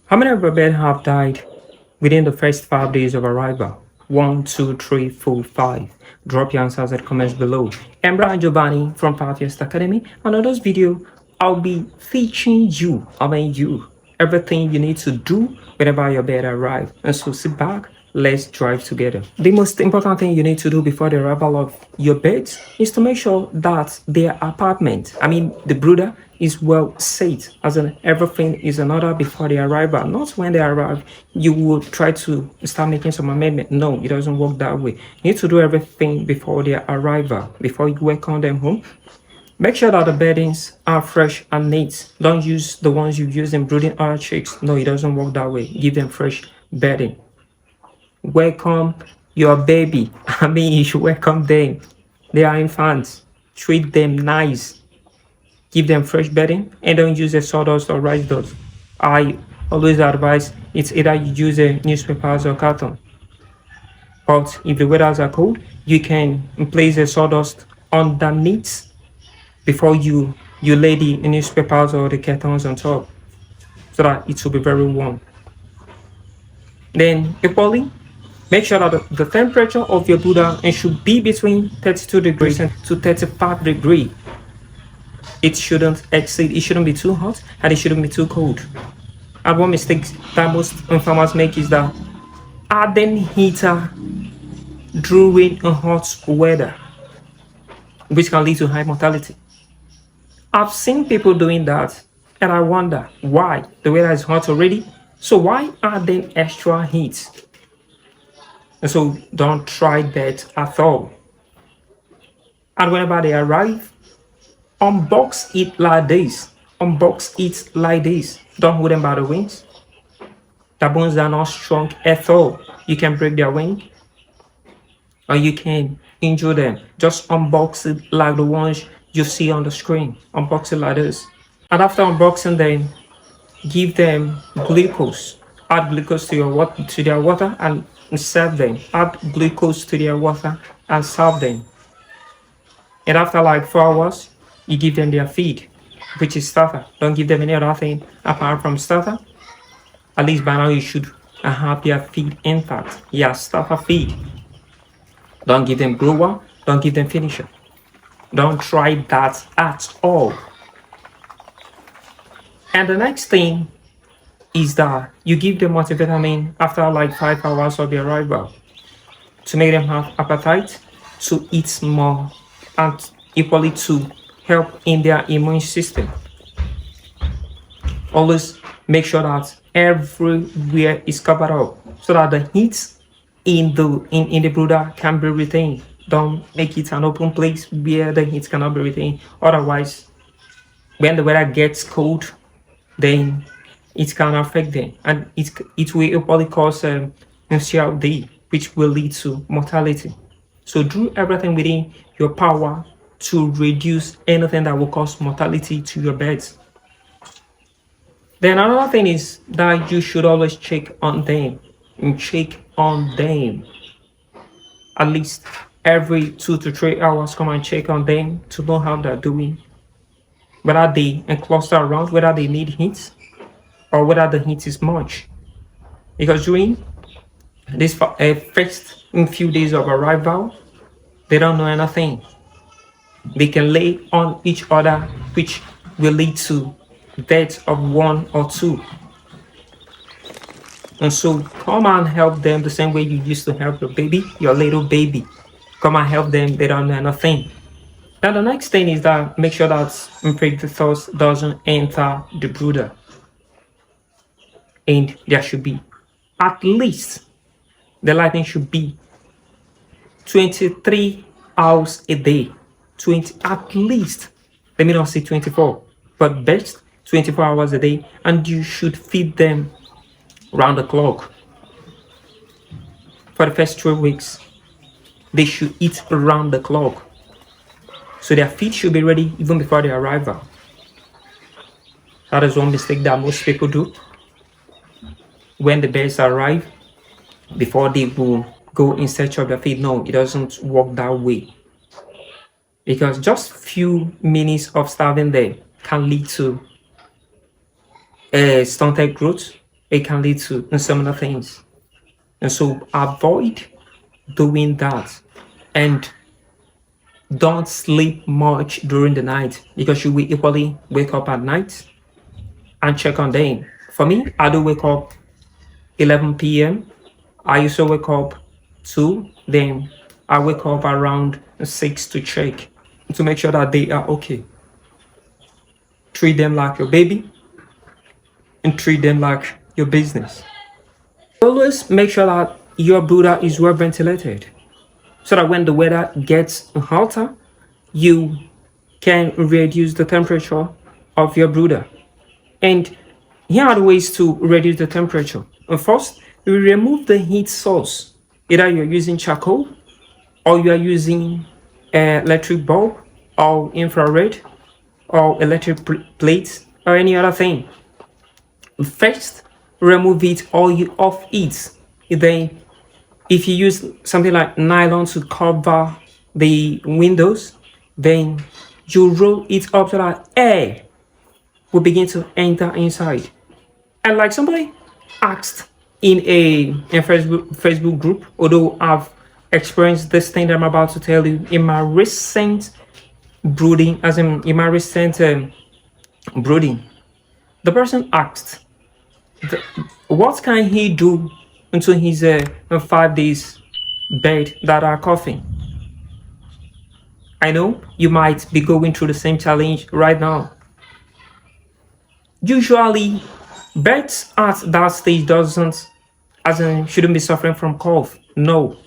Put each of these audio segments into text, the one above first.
How many of your birds have died within the first 5 days of arrival? One, two, three, four, five. Drop your answers at the comments below. I'm Brian Giovanni from 5 Years Academy. And on this video, I'll be teaching you, everything you need to do whenever your bird arrives. And so sit back, let's drive together. The most important thing you need to do before the arrival of your birds is to make sure that their apartment, the brooder, is well set, as in everything is in order before the arrival. Not when they arrive, you will try to start making some amendment. No, it doesn't work that way. You need to do everything before their arrival, before you welcome them home. Make sure that the beddings are fresh and neat. Don't use the ones you use in brooding other chicks. No, it doesn't work that way. Give them fresh bedding. Welcome your baby. You should welcome them. They are infants. Treat them nice. Give them fresh bedding and don't use a sawdust or rice dust. I always advise it's either you use a newspapers or carton. But if the weathers are cold, you can place a sawdust underneath before you lay the newspapers or the cartons on top, so that it will be very warm. Then equally, make sure that the temperature of your brooder should be between 32 degrees to 35 degrees. It shouldn't exceed, it shouldn't be too hot and it shouldn't be too cold. And one mistake that most farmers make is that adding heater during a hot weather, which can lead to high mortality. I've seen people doing that and I wonder why. The weather is hot already, so why adding extra heat? And so don't try that at all. And whenever they arrive, unbox it like this. Don't hold them by the wings. The bones are not strong at all. You can break their wing or you can injure them. Just unbox it like the ones you see on the screen. Unbox it like this. And after unboxing them, give them glucose. Add glucose to their water and serve them. Add glucose to their water and serve them. And after like 4 hours, you give them their feed, which is starter. Don't give them any other thing apart from starter. At least by now you should have their feed intact. Yeah, starter feed. Don't give them grower. Don't give them finisher. Don't try that at all. And the next thing is that you give them multivitamin after like 5 hours of their arrival to make them have appetite, to eat more, and equally to help in their immune system. Always make sure that everywhere is covered up so that the heat in the brooder can be retained. Don't make it an open place where the heat cannot be retained. Otherwise, when the weather gets cold, then it can affect them and it will equally cause CRD, which will lead to mortality. So do everything within your power to reduce anything that will cause mortality to your birds. Then another thing is that you should always check on them. At least every 2 to 3 hours. Come and check on them to know how they're doing, whether they cluster around, whether they need heat or whether the heat is much. Because during this first few days of arrival, they don't know anything. They can lay on each other, which will lead to death of 1 or 2. And so come and help them the same way you used to help your little baby. Come and help them, they don't know anything. Now the next thing is that make sure that predators doesn't enter the brooder. And there should be at least, the lighting should be 23 hours a day. 20 at least, let me not say 24, but best 24 hours a day. And you should feed them round the clock. For the first 3 weeks, they should eat around the clock. So their feed should be ready even before their arrival. That is one mistake that most people do. When the birds arrive, before they will go in search of their feed. No, it doesn't work that way. Because just few minutes of starving them can lead to stunted growth, it can lead to similar things. And so avoid doing that. And don't sleep much during the night, because you will equally wake up at night and check on them. For me, I do wake up 11 p.m. I used to wake up 2, then I wake up around 6 to check, to make sure that they are okay. Treat them like your baby and treat them like your business. Always make sure that your brooder is well ventilated, so that when the weather gets hotter, you can reduce the temperature of your brooder. And here are the ways to reduce the temperature. First, you remove the heat source. Either you're using charcoal, or you are using electric bulb, or infrared, or electric plates, or any other thing. First, remove it or you off it. Then, if you use something like nylon to cover the windows, then you roll it up so that air will begin to enter inside. And like somebody asked in a Facebook group, although I've experienced this thing that I'm about to tell you in my recent brooding, as in my recent brooding, the person asked, what can he do into his 5 days bed that are coughing? I know you might be going through the same challenge right now. Usually, birds at that stage shouldn't be suffering from cough. No.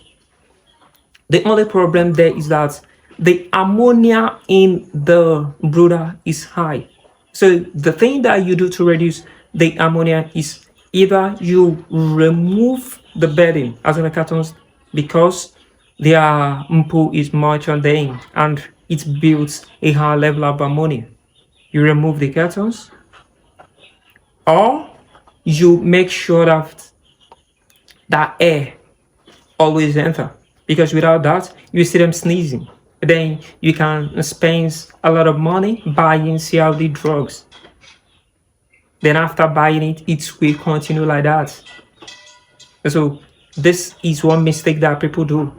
The only problem there is that the ammonia in the brooder is high. So the thing that you do to reduce the ammonia is either you remove the bedding, as in the cartons, because their poo is much on them and it builds a high level of ammonia. You remove the cartons, or you make sure that air always enter, because without that you see them sneezing. Then you can spend a lot of money buying CLD drugs. Then after buying it, it will continue like that. So this is one mistake that people do.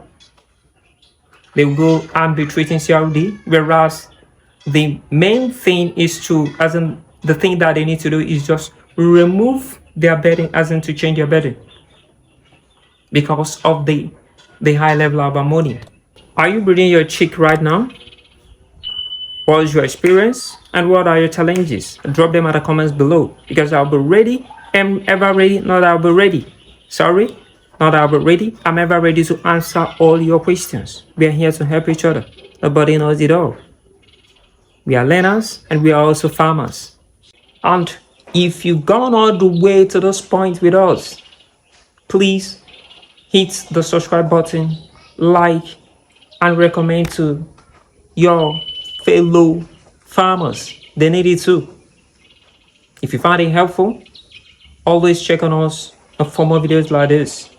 They will go and be treating CLD, whereas the main thing is the thing that they need to do is just remove their bedding, as in to change their bedding, because of the high level of ammonia. Are you breathing your cheek right now? What is your experience and what are your challenges? Drop them at the comments below, because I'll be ready. I'm ever ready, not I'll be ready. Sorry, not I'll be ready. I'm ever ready to answer all your questions. We are here to help each other. Nobody knows it all. We are learners and we are also farmers. And if you've gone all the way to this point with us, please hit the subscribe button, like, and recommend to your fellow farmers. They need it too. If you find it helpful, always check on us for more videos like this.